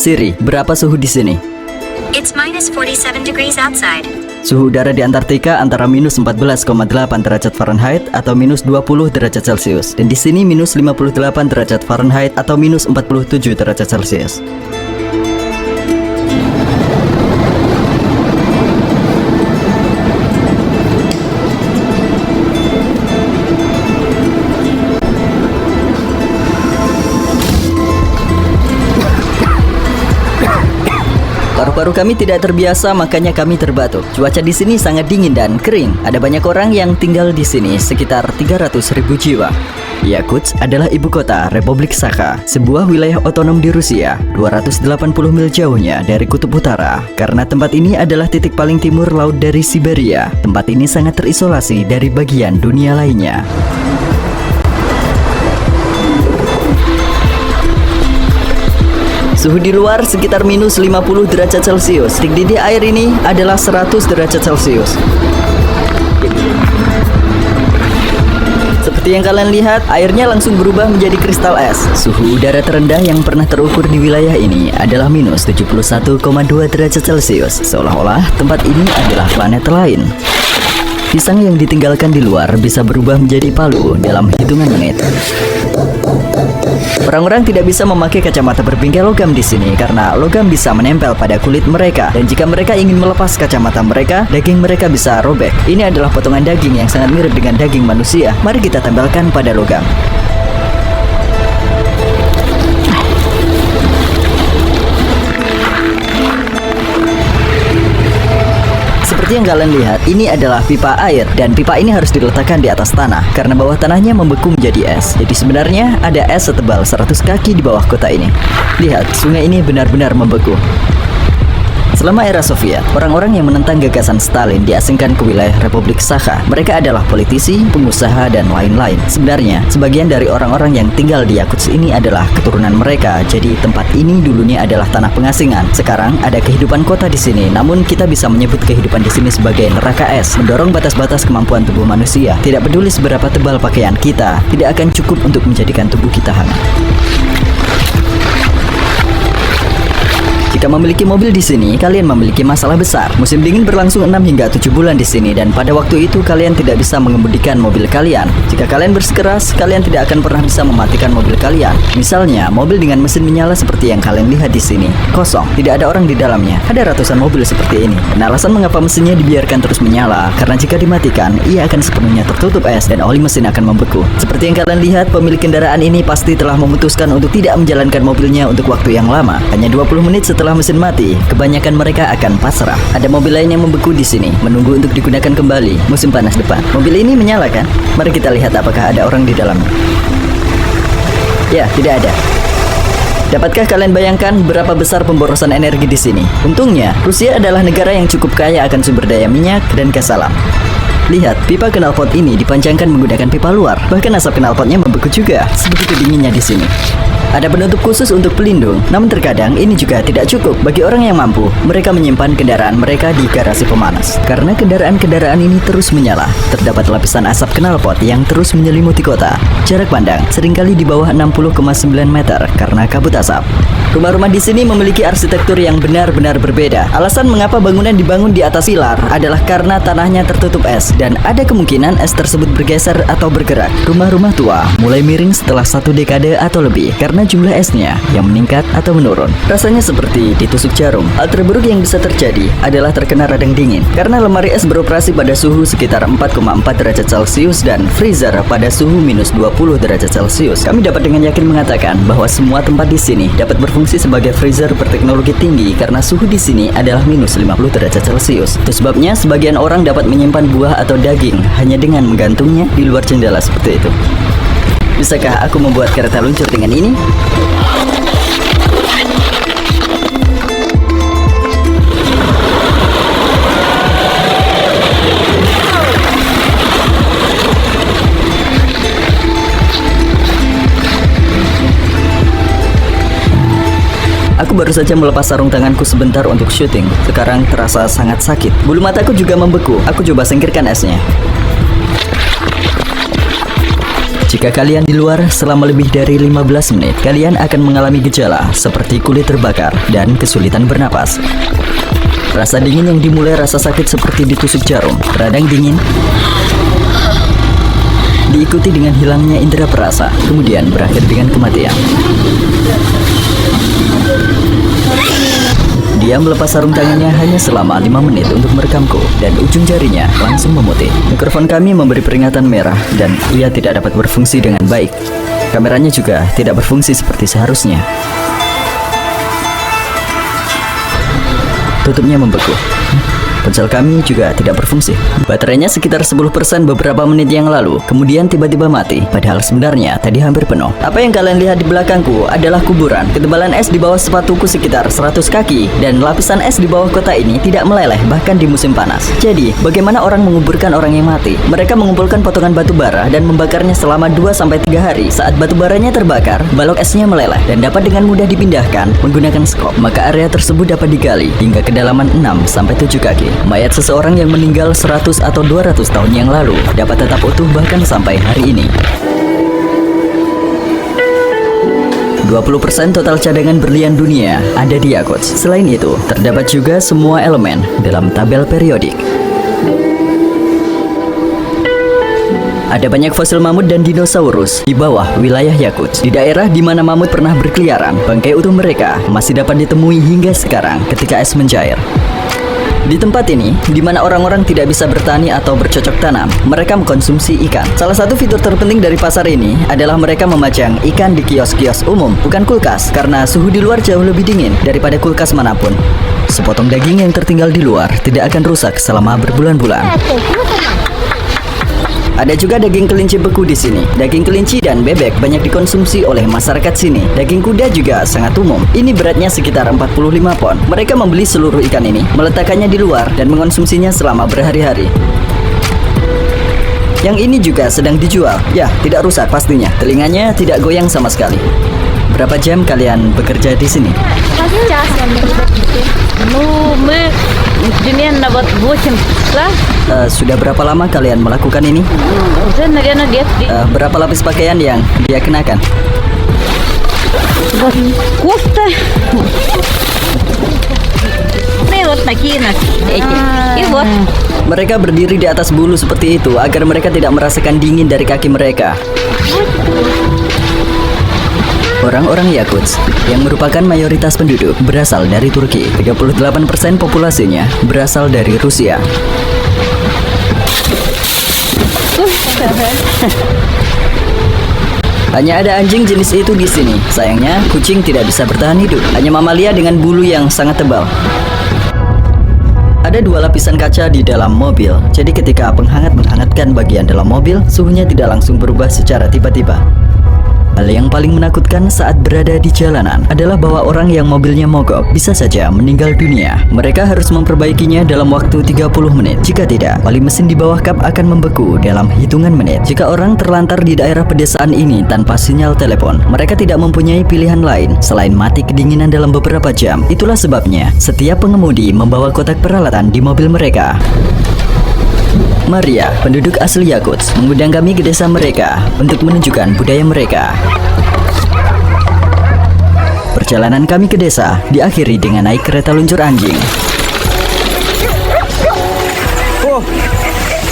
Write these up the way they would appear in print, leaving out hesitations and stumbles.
Siri, berapa suhu di sini? It's minus 47 degrees outside. Suhu udara di Antartika antara minus 14,8 derajat Fahrenheit atau minus 20 derajat Celcius. Dan di sini minus 58 derajat Fahrenheit atau minus 47 derajat Celcius. Paru-paru kami tidak terbiasa, makanya kami terbatuk. Cuaca di sini sangat dingin dan kering. Ada banyak orang yang tinggal di sini, sekitar 300.000 jiwa. Yakutsk adalah ibu kota Republik Sakha, sebuah wilayah otonom di Rusia, 280 mil jauhnya dari Kutub Utara. Karena tempat ini adalah titik paling timur laut dari Siberia, tempat ini sangat terisolasi dari bagian dunia lainnya. Suhu di luar sekitar minus 50 derajat Celcius. Titik didih air ini adalah 100 derajat Celcius. Seperti yang kalian lihat, airnya langsung berubah menjadi kristal es. Suhu udara terendah yang pernah terukur di wilayah ini adalah minus 71,2 derajat Celcius. Seolah-olah tempat ini adalah planet lain. Pisang yang ditinggalkan di luar bisa berubah menjadi palu dalam hitungan menit. Orang-orang tidak bisa memakai kacamata berbingkai logam di sini karena logam bisa menempel pada kulit mereka, dan jika mereka ingin melepas kacamata mereka, daging mereka bisa robek. Ini adalah potongan daging yang sangat mirip dengan daging manusia. Mari kita tempelkan pada logam. Seperti yang kalian lihat, ini adalah pipa air, dan pipa ini harus diletakkan di atas tanah karena bawah tanahnya membeku menjadi es. Jadi sebenarnya ada es setebal 100 kaki di bawah kota ini. Lihat, sungai ini benar-benar membeku. Selama era Soviet, orang-orang yang menentang gagasan Stalin diasingkan ke wilayah Republik Sakha. Mereka adalah politisi, pengusaha, dan lain-lain. Sebenarnya, sebagian dari orang-orang yang tinggal di Yakutsk ini adalah keturunan mereka. Jadi tempat ini dulunya adalah tanah pengasingan. Sekarang ada kehidupan kota di sini, namun kita bisa menyebut kehidupan di sini sebagai neraka es, mendorong batas-batas kemampuan tubuh manusia. Tidak peduli seberapa tebal pakaian kita, tidak akan cukup untuk menjadikan tubuh kita hangat. Jika memiliki mobil di sini, kalian memiliki masalah besar. Musim dingin berlangsung 6 hingga 7 bulan di sini, dan pada waktu itu kalian tidak bisa mengemudikan mobil kalian. Jika kalian bersikeras, kalian tidak akan pernah bisa mematikan mobil kalian. Misalnya, mobil dengan mesin menyala seperti yang kalian lihat di sini. Kosong, tidak ada orang di dalamnya. Ada ratusan mobil seperti ini. Dan alasan mengapa mesinnya dibiarkan terus menyala, karena jika dimatikan, ia akan sepenuhnya tertutup es dan oli mesin akan membeku. Seperti yang kalian lihat, pemilik kendaraan ini pasti telah memutuskan untuk tidak menjalankan mobilnya untuk waktu yang lama. Hanya 20 menit setelah mesin mati, kebanyakan mereka akan pasrah. Ada mobil lain yang membeku di sini, menunggu untuk digunakan kembali musim panas depan. Mobil ini menyala kan? Mari kita lihat apakah ada orang di dalamnya. Ya, tidak ada. Dapatkah kalian bayangkan berapa besar pemborosan energi di sini? Untungnya, Rusia adalah negara yang cukup kaya akan sumber daya minyak dan gas alam. Lihat, pipa knalpot ini dipanjangkan menggunakan pipa luar. Bahkan asap knalpotnya membeku juga. Sebegitu dinginnya di sini. Ada penutup khusus untuk pelindung, namun terkadang ini juga tidak cukup. Bagi orang yang mampu, mereka menyimpan kendaraan mereka di garasi pemanas. Karena kendaraan-kendaraan ini terus menyala, terdapat lapisan asap knalpot yang terus menyelimuti kota. Jarak pandang seringkali di bawah 60,9 meter karena kabut asap. Rumah-rumah di sini memiliki arsitektur yang benar-benar berbeda. Alasan mengapa bangunan dibangun di atas pilar adalah karena tanahnya tertutup es, dan ada kemungkinan es tersebut bergeser atau bergerak. Rumah-rumah tua mulai miring setelah 1 dekade atau lebih karena jumlah esnya yang meningkat atau menurun. Rasanya seperti ditusuk jarum. Hal terburuk yang bisa terjadi adalah terkena radang dingin karena lemari es beroperasi pada suhu sekitar 4,4 derajat Celcius dan freezer pada suhu minus 20 derajat Celcius. Kami dapat dengan yakin mengatakan bahwa semua tempat di sini dapat berfungsi sebagai freezer berteknologi tinggi karena suhu di sini adalah minus 50 derajat Celcius. Itu sebabnya sebagian orang dapat menyimpan buah atau daging hanya dengan menggantungnya di luar jendela seperti itu. Bisakah aku membuat kereta luncur dengan ini? Aku baru saja melepas sarung tanganku sebentar untuk syuting. Sekarang terasa sangat sakit. Bulu mataku juga membeku. Aku coba singkirkan esnya. Jika kalian di luar selama lebih dari 15 menit, kalian akan mengalami gejala seperti kulit terbakar dan kesulitan bernapas. Rasa dingin yang dimulai rasa sakit seperti ditusuk jarum, radang dingin, diikuti dengan hilangnya indera perasa, kemudian berakhir dengan kematian. Dia melepas sarung tangannya hanya selama 5 menit untuk merekamku, dan ujung jarinya langsung memutih. Mikrofon kami memberi peringatan merah, dan ia tidak dapat berfungsi dengan baik. Kameranya juga tidak berfungsi seperti seharusnya. Tutupnya membeku. Ponsel kami juga tidak berfungsi. Baterainya sekitar 10% beberapa menit yang lalu, kemudian tiba-tiba mati. Padahal sebenarnya tadi hampir penuh. Apa yang kalian lihat di belakangku adalah kuburan. Ketebalan es di bawah sepatuku sekitar 100 kaki, dan lapisan es di bawah kota ini tidak meleleh bahkan di musim panas. Jadi, bagaimana orang menguburkan orang yang mati? Mereka mengumpulkan potongan batu bara dan membakarnya selama 2-3 hari. Saat batu baranya terbakar, balok esnya meleleh dan dapat dengan mudah dipindahkan menggunakan skop. Maka area tersebut dapat digali hingga kedalaman 6-7 kaki. Mayat seseorang yang meninggal 100 atau 200 tahun yang lalu dapat tetap utuh bahkan sampai hari ini. 20% total cadangan berlian dunia ada di Yakuts. Selain itu, terdapat juga semua elemen dalam tabel periodik. Ada banyak fosil mamut dan dinosaurus di bawah wilayah Yakuts. Di daerah di mana mamut pernah berkeliaran, bangkai utuh mereka masih dapat ditemui hingga sekarang ketika es mencair. Di tempat ini, di mana orang-orang tidak bisa bertani atau bercocok tanam, mereka mengkonsumsi ikan. Salah satu fitur terpenting dari pasar ini adalah mereka memajang ikan di kios-kios umum, bukan kulkas, karena suhu di luar jauh lebih dingin daripada kulkas manapun. Sepotong daging yang tertinggal di luar tidak akan rusak selama berbulan-bulan. Ada juga daging kelinci beku di sini. Daging kelinci dan bebek banyak dikonsumsi oleh masyarakat sini. Daging kuda juga sangat umum. Ini beratnya sekitar 45 pon. Mereka membeli seluruh ikan ini, meletakkannya di luar, dan mengonsumsinya selama berhari-hari. Yang ini juga sedang dijual. Ya, tidak rusak pastinya. Telinganya tidak goyang sama sekali. Berapa jam kalian bekerja di sini? Sudah berapa lama kalian melakukan ini? Berapa lapis pakaian yang dia kenakan? Mereka berdiri di atas bulu seperti itu agar mereka tidak merasakan dingin dari kaki mereka. Orang-orang Yakuts, yang merupakan mayoritas penduduk, berasal dari Turki. 38% populasinya berasal dari Rusia. Hanya ada anjing jenis itu di sini. Sayangnya, kucing tidak bisa bertahan hidup. Hanya mamalia dengan bulu yang sangat tebal. Ada 2 lapisan kaca di dalam mobil. Jadi ketika penghangat menghangatkan bagian dalam mobil, suhunya tidak langsung berubah secara tiba-tiba. Hal yang paling menakutkan saat berada di jalanan adalah bahwa orang yang mobilnya mogok bisa saja meninggal dunia. Mereka harus memperbaikinya dalam waktu 30 menit. Jika tidak, oli mesin di bawah kap akan membeku dalam hitungan menit. Jika orang terlantar di daerah pedesaan ini tanpa sinyal telepon, mereka tidak mempunyai pilihan lain selain mati kedinginan dalam beberapa jam. Itulah sebabnya setiap pengemudi membawa kotak peralatan di mobil mereka. Maria, penduduk asli Yakuts, mengundang kami ke desa mereka untuk menunjukkan budaya mereka. Perjalanan kami ke desa diakhiri dengan naik kereta luncur anjing.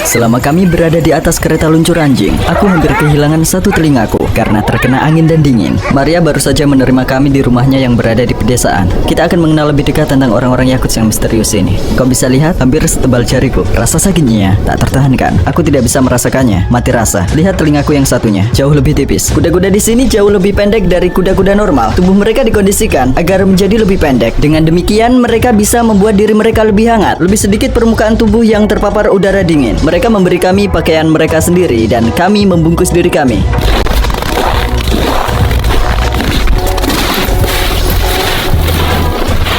Selama kami berada di atas kereta luncur anjing, aku hampir kehilangan satu telingaku karena terkena angin dan dingin. Maria baru saja menerima kami di rumahnya yang berada di pedesaan. Kita akan mengenal lebih dekat tentang orang-orang Yakuts yang misterius ini. Kau bisa lihat hampir setebal jariku. Rasa sakitnya tak tertahankan. Aku tidak bisa merasakannya. Mati rasa. Lihat telingaku yang satunya, jauh lebih tipis. Kuda-kuda di sini jauh lebih pendek dari kuda-kuda normal. Tubuh mereka dikondisikan agar menjadi lebih pendek. Dengan demikian, mereka bisa membuat diri mereka lebih hangat. Lebih sedikit permukaan tubuh yang terpapar udara dingin. Mereka memberi kami pakaian mereka sendiri dan kami membungkus diri kami.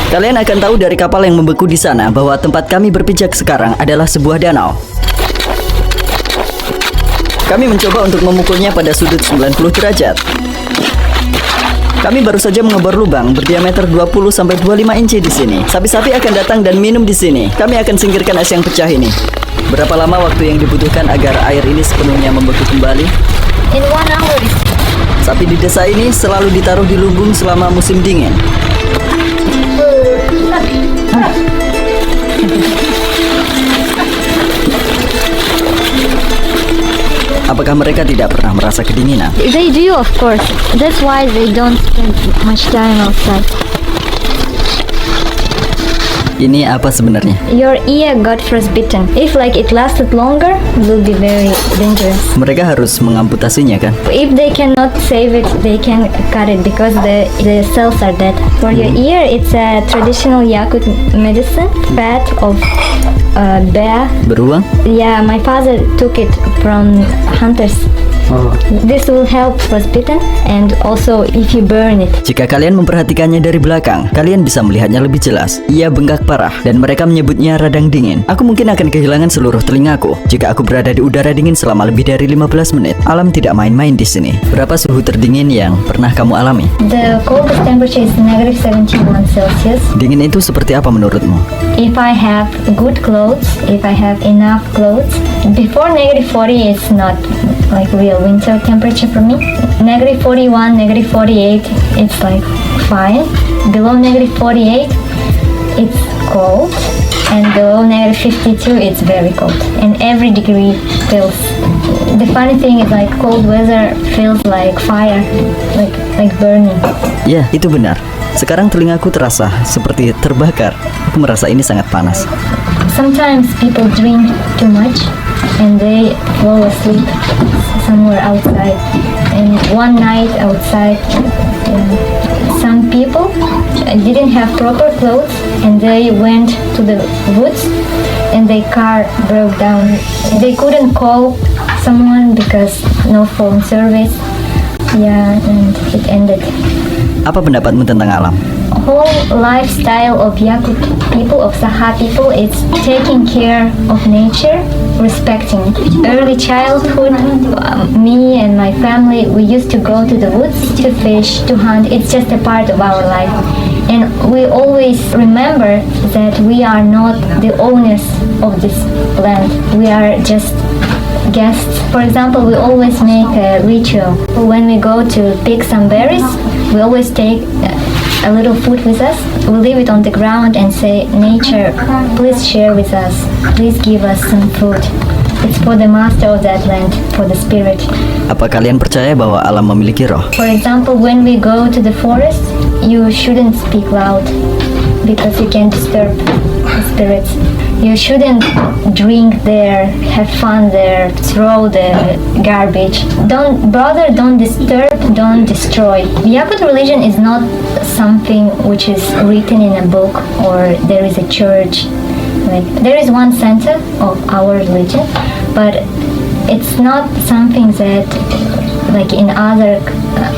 Kalian akan tahu dari kapal yang membeku di sana bahwa tempat kami berpijak sekarang adalah sebuah danau. Kami mencoba untuk memukulnya pada sudut 90 derajat. Kami baru saja mengebor lubang berdiameter 20-25 inci di sini. Sapi-sapi akan datang dan minum di sini. Kami akan singkirkan es yang pecah ini. Berapa lama waktu yang dibutuhkan agar air ini sepenuhnya membeku kembali? In 1 hour it's Sapi di desa ini selalu ditaruh di lumbung selama musim dingin. Apakah mereka tidak pernah merasa kedinginan? They do, of course. That's why they don't spend much time outside. Ini apa sebenarnya? Your ear got frostbitten. If like it lasted longer, it will be very dangerous. Mereka harus mengamputasinya kan? If they cannot save it, they can cut it because the cells are dead. For your ear, it's a traditional Yakut medicine, fat of bear. Beruang? Yeah, my father took it from hunters. This will help frostbitten and also if you burn it. Jika kalian memperhatikannya dari belakang, kalian bisa melihatnya lebih jelas. Ia bengkak parah dan mereka menyebutnya radang dingin. Aku mungkin akan kehilangan seluruh telingaku jika aku berada di udara dingin selama lebih dari 15 menit. Alam tidak main-main di sini. Berapa suhu terdingin yang pernah kamu alami? The coldest temperature is negative 71 Celsius. Dingin itu seperti apa menurutmu? If I have good clothes, if I have enough clothes, before negative 40 it's not like real winter temperature for me. Negative 41, negative 48, it's like fine. Below negative 48, it's cold. And below negative 52, it's very cold. And every degree feels. The funny thing is like cold weather feels like fire, like burning. Ya, itu benar. Sekarang telingaku terasa seperti terbakar. Aku merasa ini sangat panas. Sometimes people drink too much and they fall asleep somewhere outside. And one night outside, some people didn't have proper clothes and they went to the woods and their car broke down. They couldn't call someone because no phone service. Yeah, and it ended. Apa pendapatmu tentang alam? Whole lifestyle of Yakut people, of Saha people, it's taking care of nature, respecting it. Early childhood, me and my family, we used to go to the woods to fish, to hunt. It's just a part of our life. And we always remember that we are not the owners of this land. We are just guests. For example, we always make a ritual. When we go to pick some berries, we always take a little food with us. We leave it on the ground and say, nature, please share with us. Please give us some food. It's for the master of that land, for the spirit. Apa kalian percaya bahwa alam memiliki roh? For example, when we go to the forest, you shouldn't speak loud because you can disturb the spirits. You shouldn't drink there, have fun there, throw the garbage. Don't disturb, don't destroy. Yakut religion is not something which is written in a book or there is a church. Like there is one center of our religion, but it's not something that like in other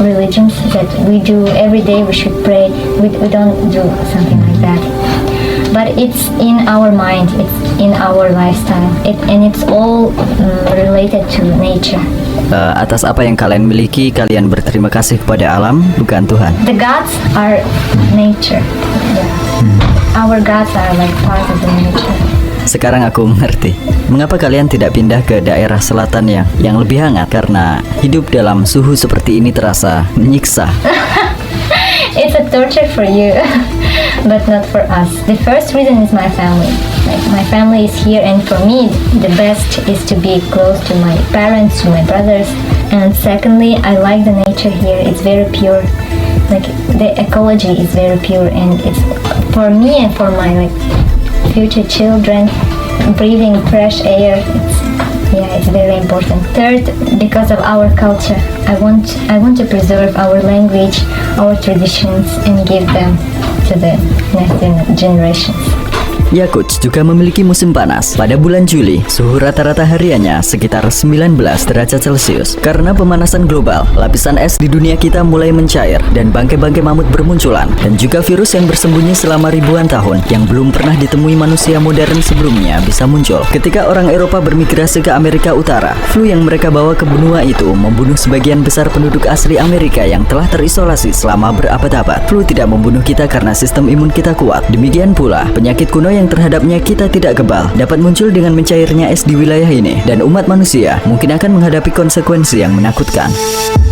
religions that we do every day. We should pray. We don't do something like that. But it's in our mind, it's in our lifestyle, and it's all related to nature. Atas apa yang kalian miliki, kalian berterima kasih kepada alam, bukan Tuhan. The gods are nature. Our gods are like part of the nature. Sekarang aku mengerti mengapa kalian tidak pindah ke daerah selatan yang lebih hangat, karena hidup dalam suhu seperti ini terasa menyiksa. It's a torture for you, but not for us. The first reason is my family. Like my family is here, and for me, the best is to be close to my parents, to my brothers. And secondly, I like the nature here. It's very pure. Like the ecology is very pure, and it's for me and for my future children. Breathing fresh air. It's very important. Third, because of our culture, I want to preserve our language, our traditions, and give them to the next generations. Yakut juga memiliki musim panas. Pada bulan Juli, suhu rata-rata hariannya sekitar 19 derajat Celcius. Karena pemanasan global, lapisan es di dunia kita mulai mencair dan bangkai-bangkai mamut bermunculan. Dan juga virus yang bersembunyi selama ribuan tahun yang belum pernah ditemui manusia modern sebelumnya bisa muncul. Ketika orang Eropa bermigrasi ke Amerika Utara, flu yang mereka bawa ke benua itu membunuh sebagian besar penduduk asli Amerika yang telah terisolasi selama berabad-abad. Flu tidak membunuh kita karena sistem imun kita kuat. Demikian pula, penyakit kuno yang terhadapnya kita tidak kebal dapat muncul dengan mencairnya es di wilayah ini, dan umat manusia mungkin akan menghadapi konsekuensi yang menakutkan.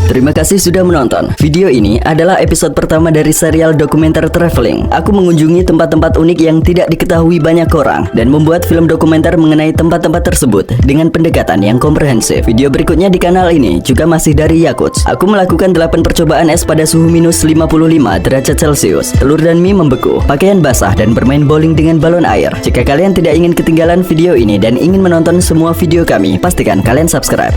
Terima kasih sudah menonton. Video ini adalah episode pertama dari serial dokumenter traveling. Aku mengunjungi tempat-tempat unik yang tidak diketahui banyak orang dan membuat film dokumenter mengenai tempat-tempat tersebut dengan pendekatan yang komprehensif. Video berikutnya di kanal ini juga masih dari Yakuts. Aku melakukan 8 percobaan es pada suhu minus 55 derajat Celcius. Telur dan mie membeku, pakaian basah, dan bermain bowling dengan balon air. Jika kalian tidak ingin ketinggalan video ini dan ingin menonton semua video kami, pastikan kalian subscribe.